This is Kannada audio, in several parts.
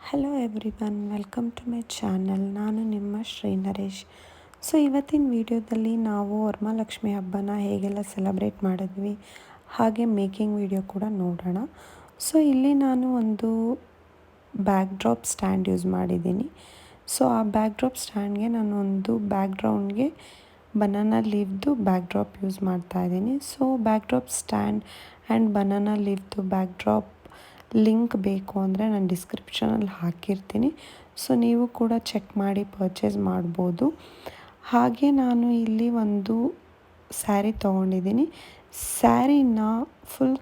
Hello everyone, welcome to my channel. ನಾನು ನಿಮ್ಮ ಶ್ರೀ ನರೇಶ್. ಸೊ ಇವತ್ತಿನ ವಿಡಿಯೋದಲ್ಲಿ ನಾವು ವರಮಹಾಲಕ್ಷ್ಮಿ ಹಬ್ಬನ ಹೇಗೆಲ್ಲ ಸೆಲೆಬ್ರೇಟ್ ಮಾಡಿದ್ವಿ ಹಾಗೆ ಮೇಕಿಂಗ್ ವಿಡಿಯೋ ಕೂಡ ನೋಡೋಣ. ಸೊ ಇಲ್ಲಿ ನಾನು ಒಂದು ಬ್ಯಾಕ್ ಡ್ರಾಪ್ ಸ್ಟ್ಯಾಂಡ್ ಯೂಸ್ ಮಾಡಿದ್ದೀನಿ. ಸೊ ಆ ಬ್ಯಾಕ್ ಡ್ರಾಪ್ ಸ್ಟ್ಯಾಂಡ್ಗೆ ನಾನು ಒಂದು ಬ್ಯಾಕ್ಗ್ರೌಂಡ್ಗೆ ಬನಾನಾ ಲೀವ್ದು ಬ್ಯಾಕ್ ಡ್ರಾಪ್ ಯೂಸ್ ಮಾಡ್ತಾ ಇದ್ದೀನಿ. So back drop stand and banana ಲೀವ್ದು ಬ್ಯಾಕ್ ಡ್ರಾಪ್ ಲಿಂಕ್ ಬೇಕು ಅಂದರೆ ನಾನು ಡಿಸ್ಕ್ರಿಪ್ಷನಲ್ಲಿ ಹಾಕಿರ್ತೀನಿ. ಸೊ ನೀವು ಕೂಡ ಚೆಕ್ ಮಾಡಿ ಪರ್ಚೇಸ್ ಮಾಡ್ಬೋದು. ಹಾಗೆ ನಾನು ಇಲ್ಲಿ ಒಂದು ಸ್ಯಾರಿ ತೊಗೊಂಡಿದ್ದೀನಿ. ಸ್ಯಾರಿನ ಫುಲ್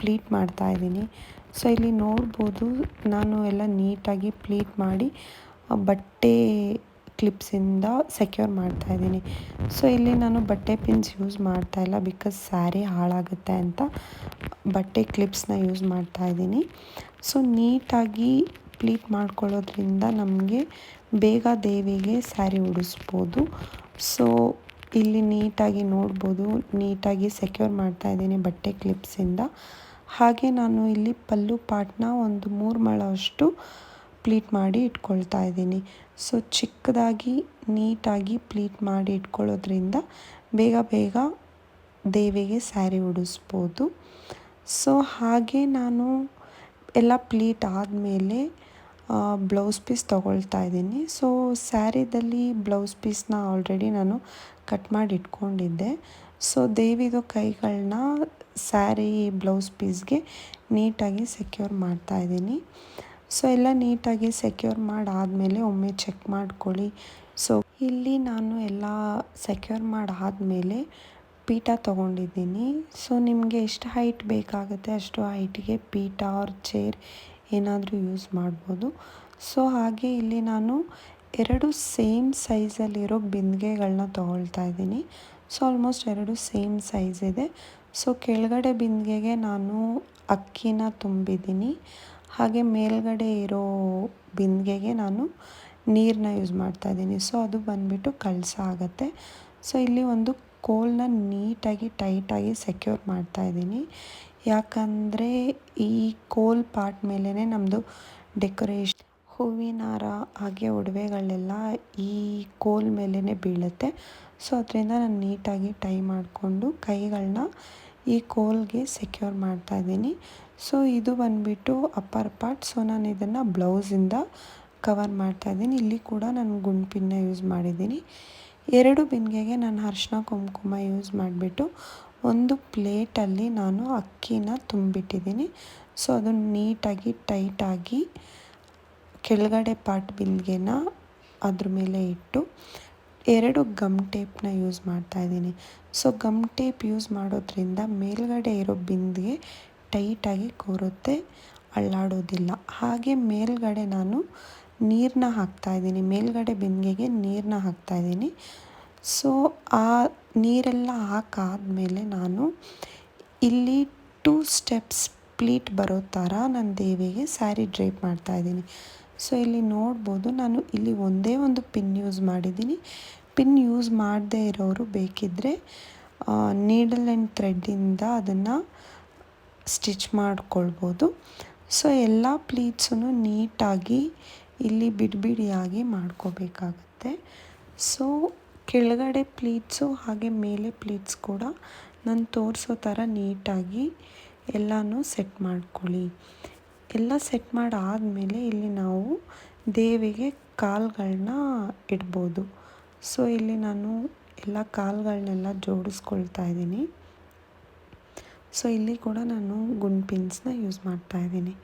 ಪ್ಲೀಟ್ ಮಾಡ್ತಾಯಿದ್ದೀನಿ. ಸೊ ಇಲ್ಲಿ ನೋಡ್ಬೋದು, ನಾನು ಎಲ್ಲ ನೀಟಾಗಿ ಪ್ಲೀಟ್ ಮಾಡಿ ಬಟ್ಟೆ ಕ್ಲಿಪ್ಸಿಂದ ಸೆಕ್ಯೂರ್ ಮಾಡ್ತಾಯಿದ್ದೀನಿ. ಸೊ ಇಲ್ಲಿ ನಾನು ಬಟ್ಟೆ ಪಿನ್ಸ್ ಯೂಸ್ ಮಾಡ್ತಾಯಿಲ್ಲ, ಬಿಕಾಸ್ ಸ್ಯಾರಿ ಹಾಳಾಗುತ್ತೆ ಅಂತ ಬಟ್ಟೆ ಕ್ಲಿಪ್ಸ್ನ ಯೂಸ್ ಮಾಡ್ತಾಯಿದ್ದೀನಿ. ಸೊ ನೀಟಾಗಿ ಪ್ಲೀಟ್ ಮಾಡ್ಕೊಳ್ಳೋದ್ರಿಂದ ನಮಗೆ ಬೇಗ ದೇವಿಗೆ ಸ್ಯಾರಿ ಉಡಿಸ್ಬೋದು. ಸೊ ಇಲ್ಲಿ ನೀಟಾಗಿ ನೋಡ್ಬೋದು, ನೀಟಾಗಿ ಸೆಕ್ಯೂರ್ ಮಾಡ್ತಾಯಿದ್ದೀನಿ ಬಟ್ಟೆ ಕ್ಲಿಪ್ಸಿಂದ. ಹಾಗೆ ನಾನು ಇಲ್ಲಿ ಪಲ್ಲು ಪಾರ್ಟ್ನ ಒಂದು 3 ಮೊಳಷ್ಟು ಪ್ಲೀಟ್ ಮಾಡಿ ಇಟ್ಕೊಳ್ತಾ ಇದ್ದೀನಿ. ಸೊ ಚಿಕ್ಕದಾಗಿ ನೀಟಾಗಿ ಪ್ಲೀಟ್ ಮಾಡಿ ಇಟ್ಕೊಳ್ಳೋದ್ರಿಂದ ಬೇಗ ದೇವಿಗೆ ಸ್ಯಾರಿ ಉಡಿಸ್ಬೋದು. ಸೊ ಹಾಗೆ ನಾನು ಎಲ್ಲ ಪ್ಲೀಟ್ ಆದಮೇಲೆ ಬ್ಲೌಸ್ ಪೀಸ್ ತೊಗೊಳ್ತಾ ಇದ್ದೀನಿ. ಸೊ ಸ್ಯಾರಿದಲ್ಲಿ ಬ್ಲೌಸ್ ಪೀಸ್ನ ಆಲ್ರೆಡಿ ನಾನು ಕಟ್ ಮಾಡಿ ಇಟ್ಕೊಂಡಿದ್ದೆ. ಸೊ ದೇವಿದು ಕೈಗಳನ್ನ ಸ್ಯಾರಿ ಬ್ಲೌಸ್ ಪೀಸ್ಗೆ ನೀಟಾಗಿ ಸೆಕ್ಯೂರ್ ಮಾಡ್ತಾಯಿದ್ದೀನಿ. ಸೊ ಎಲ್ಲ ನೀಟಾಗಿ ಸೆಕ್ಯೂರ್ ಮಾಡಾದಮೇಲೆ ಒಮ್ಮೆ ಚೆಕ್ ಮಾಡ್ಕೊಳ್ಳಿ. ಸೊ ಇಲ್ಲಿ ನಾನು ಎಲ್ಲ ಸೆಕ್ಯೂರ್ ಮಾಡಾದಮೇಲೆ ಪೀಠ ತೊಗೊಂಡಿದ್ದೀನಿ. ಸೊ ನಿಮಗೆ ಎಷ್ಟು ಹೈಟ್ ಬೇಕಾಗುತ್ತೆ ಅಷ್ಟು ಹೈಟಿಗೆ ಪೀಠ ಆರ್ ಚೇರ್ ಏನಾದರೂ ಯೂಸ್ ಮಾಡ್ಬೋದು. ಸೊ ಹಾಗೆ ಇಲ್ಲಿ ನಾನು 2 ಸೇಮ್ ಸೈಜಲ್ಲಿರೋ ಬಿಂದಿಗೆಗಳನ್ನ ತೊಗೊಳ್ತಾ ಇದ್ದೀನಿ. ಸೊ ಆಲ್ಮೋಸ್ಟ್ 2 ಸೇಮ್ ಸೈಜ್ ಇದೆ. ಸೊ ಕೆಳಗಡೆ ಬಿಂದಿಗೆಗೆ ನಾನು ಅಕ್ಕಿನ ತುಂಬಿದ್ದೀನಿ. ಹಾಗೆ ಮೇಲ್ಗಡೆ ಇರೋ ಬಿಂದಿಗೆಗೆ ನಾನು ನೀರನ್ನ ಯೂಸ್ ಮಾಡ್ತಾಯಿದ್ದೀನಿ. ಸೊ ಅದು ಬಂದುಬಿಟ್ಟು ಕಳಸ ಆಗುತ್ತೆ. ಸೊ ಇಲ್ಲಿ ಒಂದು ಕೋಲನ್ನ ನೀಟಾಗಿ ಟೈಟಾಗಿ ಸೆಕ್ಯೂರ್ ಮಾಡ್ತಾಯಿದ್ದೀನಿ. ಯಾಕಂದರೆ ಈ ಕೋಲ್ ಪಾರ್ಟ್ ಮೇಲೇ ನಮ್ಮದು ಡೆಕೋರೇಷನ್ ಹೂವಿನ ಹಾರ ಹಾಗೆ ಒಡವೆಗಳೆಲ್ಲ ಈ ಕೋಲ್ ಮೇಲೇ ಬೀಳುತ್ತೆ. ಸೊ ಅದರಿಂದ ನಾನು ನೀಟಾಗಿ ಟೈ ಮಾಡಿಕೊಂಡು ಕೈಗಳನ್ನ ಈ ಕೋಲ್ಗೆ ಸೆಕ್ಯೂರ್ ಮಾಡ್ತಾಯಿದ್ದೀನಿ. ಸೊ ಇದು ಬಂದುಬಿಟ್ಟು ಅಪ್ಪರ್ ಪಾರ್ಟ್. ಸೊ ನಾನು ಇದನ್ನು ಬ್ಲೌಸಿಂದ ಕವರ್ ಮಾಡ್ತಾಯಿದ್ದೀನಿ. ಇಲ್ಲಿ ಕೂಡ ನಾನು ಗುಂಡ್ಪಿನ್ನ ಯೂಸ್ ಮಾಡಿದ್ದೀನಿ. 2 ಬಿಂದಿಗೆಗೆ ನಾನು ಅರಿಶಿನ ಕುಂಕುಮ ಯೂಸ್ ಮಾಡಿಬಿಟ್ಟು ಒಂದು ಪ್ಲೇಟಲ್ಲಿ ನಾನು ಅಕ್ಕಿನ ತುಂಬಿಟ್ಟಿದ್ದೀನಿ. ಸೊ ಅದು ನೀಟಾಗಿ ಟೈಟಾಗಿ ಕೆಳಗಡೆ ಪಾರ್ಟ್ ಬಿಂದಿಗೆನ ಅದ್ರ ಮೇಲೆ ಇಟ್ಟು 2 ಗಮ್ ಟೇಪ್ನ ಯೂಸ್ ಮಾಡ್ತಾಯಿದ್ದೀನಿ. ಸೊ ಗಮ್ ಟೇಪ್ ಯೂಸ್ ಮಾಡೋದ್ರಿಂದ ಮೇಲ್ಗಡೆ ಇರೋ ಬಿಂದಿಗೆ ಟೈಟಾಗಿ ಕೂರುತ್ತೆ, ಅಳ್ಳಾಡೋದಿಲ್ಲ. ಹಾಗೆ ಮೇಲ್ಗಡೆ ನಾನು ನೀರನ್ನ ಹಾಕ್ತಾಯಿದ್ದೀನಿ, ಮೇಲ್ಗಡೆ ಬಿಂದಿಗೆಗೆ ನೀರನ್ನ ಹಾಕ್ತಾಯಿದ್ದೀನಿ. ಸೊ ಆ ನೀರೆಲ್ಲ ಹಾಕಾದಮೇಲೆ ನಾನು ಇಲ್ಲಿ 2 ಸ್ಟೆಪ್ಸ್ ಪ್ಲೀಟ್ ಬರೋ ಥರ ನಾನು ದೇವಿಗೆ ಸ್ಯಾರಿ ಡ್ರೇಪ್ ಮಾಡ್ತಾಯಿದ್ದೀನಿ. ಸೊ ಇಲ್ಲಿ ನೋಡ್ಬೋದು, ನಾನು ಇಲ್ಲಿ ಒಂದೇ ಒಂದು ಪಿನ್ ಯೂಸ್ ಮಾಡಿದ್ದೀನಿ. ಪಿನ್ ಯೂಸ್ ಮಾಡದೇ ಇರೋರು ಬೇಕಿದ್ದರೆ ನೀಡಲ್ ಆ್ಯಂಡ್ ಥ್ರೆಡ್ಡಿಂದ ಅದನ್ನು ಸ್ಟಿಚ್ ಮಾಡ್ಕೊಳ್ಬೋದು. ಸೊ ಎಲ್ಲ ಪ್ಲೀಟ್ಸೂ ನೀಟಾಗಿ ಇಲ್ಲಿ ಬಿಡಿಯಾಗಿ ಮಾಡ್ಕೋಬೇಕಾಗತ್ತೆ. ಸೊ ಕೆಳಗಡೆ ಪ್ಲೀಟ್ಸು ಹಾಗೆ ಮೇಲೆ ಪ್ಲೀಟ್ಸ್ ಕೂಡ ನಾನು ತೋರಿಸೋ ಥರ ನೀಟಾಗಿ ಎಲ್ಲನೂ ಸೆಟ್ ಮಾಡ್ಕೊಳ್ಳಿ. ಎಲ್ಲ ಸೆಟ್ ಮಾಡಾದಮೇಲೆ ಇಲ್ಲಿ ನಾವು ದೇವಿಗೆ ಕಾಲುಗಳನ್ನ ಇಡ್ಬೋದು. ಸೊ ಇಲ್ಲಿ ನಾನು ಎಲ್ಲ ಕಾಲುಗಳನ್ನೆಲ್ಲ ಜೋಡಿಸ್ಕೊಳ್ತಾ ಇದ್ದೀನಿ. ಸೊ ಇಲ್ಲಿ ಕೂಡ ನಾನು ಗುಂಡ್ ಪಿನ್ಸ್ನ ಯೂಸ್ ಮಾಡ್ತಾಯಿದ್ದೀನಿ.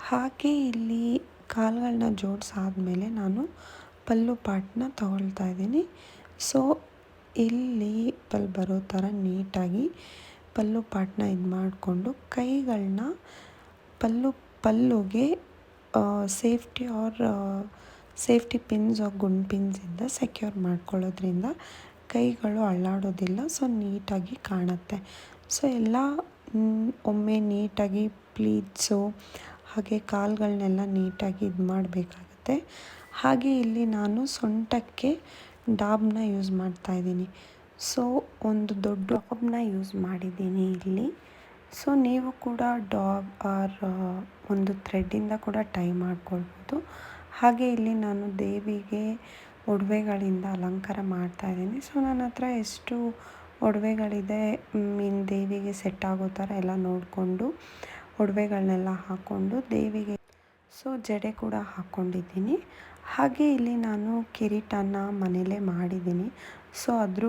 ಹಾಗೆ ಇಲ್ಲಿ ಕಾಲುಗಳನ್ನ ಜೋಡಿಸಾದ್ಮೇಲೆ ನಾನು ಪಲ್ಲು ಪಾರ್ಟ್ನ ತೊಗೊಳ್ತಾ ಇದ್ದೀನಿ. ಸೊ ಇಲ್ಲಿ ಬರೋ ಥರ ನೀಟಾಗಿ ಪಲ್ಲು ಪಾರ್ಟ್ನ ಇದು ಮಾಡಿಕೊಂಡು ಕೈಗಳನ್ನ ಪಲ್ಲುಗೆ ಸೇಫ್ಟಿ ಪಿನ್ಸ್ ಗುಂಡ್ ಪಿನ್ಸಿಂದ ಸೆಕ್ಯೂರ್ ಮಾಡ್ಕೊಳ್ಳೋದ್ರಿಂದ ಕೈಗಳು ಅಳ್ಳಾಡೋದಿಲ್ಲ. ಸೊ ನೀಟಾಗಿ ಕಾಣುತ್ತೆ. ಸೊ ಎಲ್ಲ ಒಮ್ಮೆ ನೀಟಾಗಿ ಪ್ಲೀಟ್ಸು ಹಾಗೆ ಕಾಲುಗಳನ್ನೆಲ್ಲ ನೀಟಾಗಿ ಇದು ಮಾಡಬೇಕಾಗತ್ತೆ. ಹಾಗೆ ಇಲ್ಲಿ ನಾನು ಸೊಂಟಕ್ಕೆ ಡಾಬ್ನ ಯೂಸ್ ಮಾಡ್ತಾಯಿದ್ದೀನಿ. ಸೊ ಒಂದು ದೊಡ್ಡ ಡಾಬ್ನ ಯೂಸ್ ಮಾಡಿದ್ದೀನಿ ಇಲ್ಲಿ. ಸೊ ನೀವು ಕೂಡ ಡಾಬ್ ಆರ್ ಒಂದು ಥ್ರೆಡ್ಡಿಂದ ಕೂಡ ಟೈ ಮಾಡ್ಕೊಳ್ಬೋದು. ಹಾಗೆ ಇಲ್ಲಿ ನಾನು ದೇವಿಗೆ ಒಡವೆಗಳಿಂದ ಅಲಂಕಾರ ಮಾಡ್ತಾಯಿದ್ದೀನಿ. ಸೊ ನನ್ನ ಹತ್ರ ಎಷ್ಟು ಒಡವೆಗಳಿದೆ ದೇವಿಗೆ ಸೆಟ್ ಆಗೋ ಥರ ಎಲ್ಲ ನೋಡಿಕೊಂಡು ಒಡವೆಗಳನ್ನೆಲ್ಲ ಹಾಕ್ಕೊಂಡು ದೇವಿಗೆ ಜಡೆ ಕೂಡ ಹಾಕ್ಕೊಂಡಿದ್ದೀನಿ. ಹಾಗೆ ಇಲ್ಲಿ ನಾನು ಕಿರೀಟನ ಮನೇಲೇ ಮಾಡಿದ್ದೀನಿ. ಸೊ ಅದ್ರ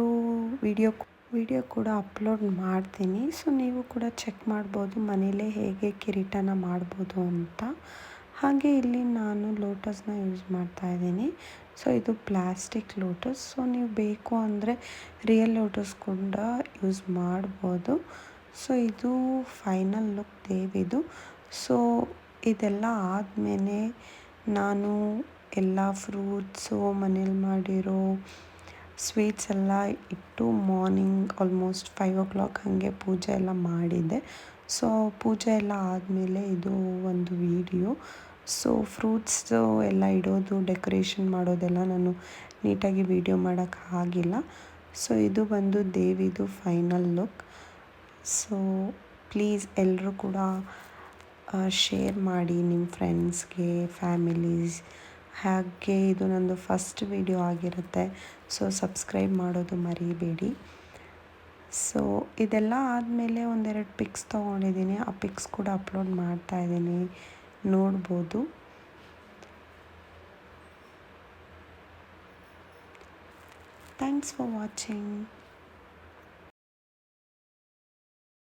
ವಿಡಿಯೋ ಕೂಡ ಅಪ್ಲೋಡ್ ಮಾಡ್ತೀನಿ. ಸೊ ನೀವು ಕೂಡ ಚೆಕ್ ಮಾಡ್ಬೋದು ಮನೇಲೇ ಹೇಗೆ ಕಿರೀಟನ ಮಾಡ್ಬೋದು ಅಂತ. ಹಾಗೆ ಇಲ್ಲಿ ನಾನು ಲೋಟಸ್ನ ಯೂಸ್ ಮಾಡ್ತಾಯಿದ್ದೀನಿ. ಸೊ ಇದು ಪ್ಲಾಸ್ಟಿಕ್ ಲೋಟಸ್. ಸೊ ನೀವು ಬೇಕು ಅಂದರೆ ರಿಯಲ್ ಲೋಟಸ್ ಕೂಡ ಯೂಸ್ ಮಾಡ್ಬೋದು. ಸೊ ಇದು ಫೈನಲ್ ಲುಕ್ ದೇವಿದು. ಸೊ ಇದೆಲ್ಲ ಆದಮೇಲೆ ನಾನು ಎಲ್ಲ ಫ್ರೂಟ್ಸು ಮನೇಲಿ ಮಾಡಿರೋ ಸ್ವೀಟ್ಸ್ ಎಲ್ಲ ಇಟ್ಟು ಮಾರ್ನಿಂಗ್ ಆಲ್ಮೋಸ್ಟ್ 5 o'clock ಹಾಗೆ ಪೂಜೆ ಎಲ್ಲ ಮಾಡಿದ್ದೆ. ಸೊ ಪೂಜೆ ಎಲ್ಲ ಆದಮೇಲೆ ಇದು ಒಂದು ವಿಡಿಯೋ. ಸೊ ಫ್ರೂಟ್ಸು ಎಲ್ಲ ಇಡೋದು ಡೆಕೋರೇಷನ್ ಮಾಡೋದೆಲ್ಲ ನಾನು ನೀಟಾಗಿ ವಿಡಿಯೋ ಮಾಡೋಕ್ಕಾಗಿಲ್ಲ. ಸೊ ಇದು ಬಂದು ದೇವಿದು ಫೈನಲ್ ಲುಕ್. ಸೊ ಪ್ಲೀಸ್ ಎಲ್ಲರೂ ಕೂಡ ಶೇರ್ ಮಾಡಿ ನಿಮ್ಮ ಫ್ರೆಂಡ್ಸ್ಗೆ, ಫ್ಯಾಮಿಲೀಸ್. ಹಾಗೆ ಇದು ನಂದು ಫಸ್ಟ್ ವಿಡಿಯೋ ಆಗಿರುತ್ತೆ. ಸೊ ಸಬ್ಸ್ಕ್ರೈಬ್ ಮಾಡೋದು ಮರಿಬೇಡಿ. ಸೊ ಇದೆಲ್ಲ ಆದಮೇಲೆ ಒಂದೆರಡು ಪಿಕ್ಸ್ ತೊಗೊಂಡಿದ್ದೀನಿ. ಆ ಪಿಕ್ಸ್ ಕೂಡ ಅಪ್ಲೋಡ್ ಮಾಡ್ತಾಯಿದ್ದೀನಿ, ನೋಡ್ಬೋದು. Thanks for watching.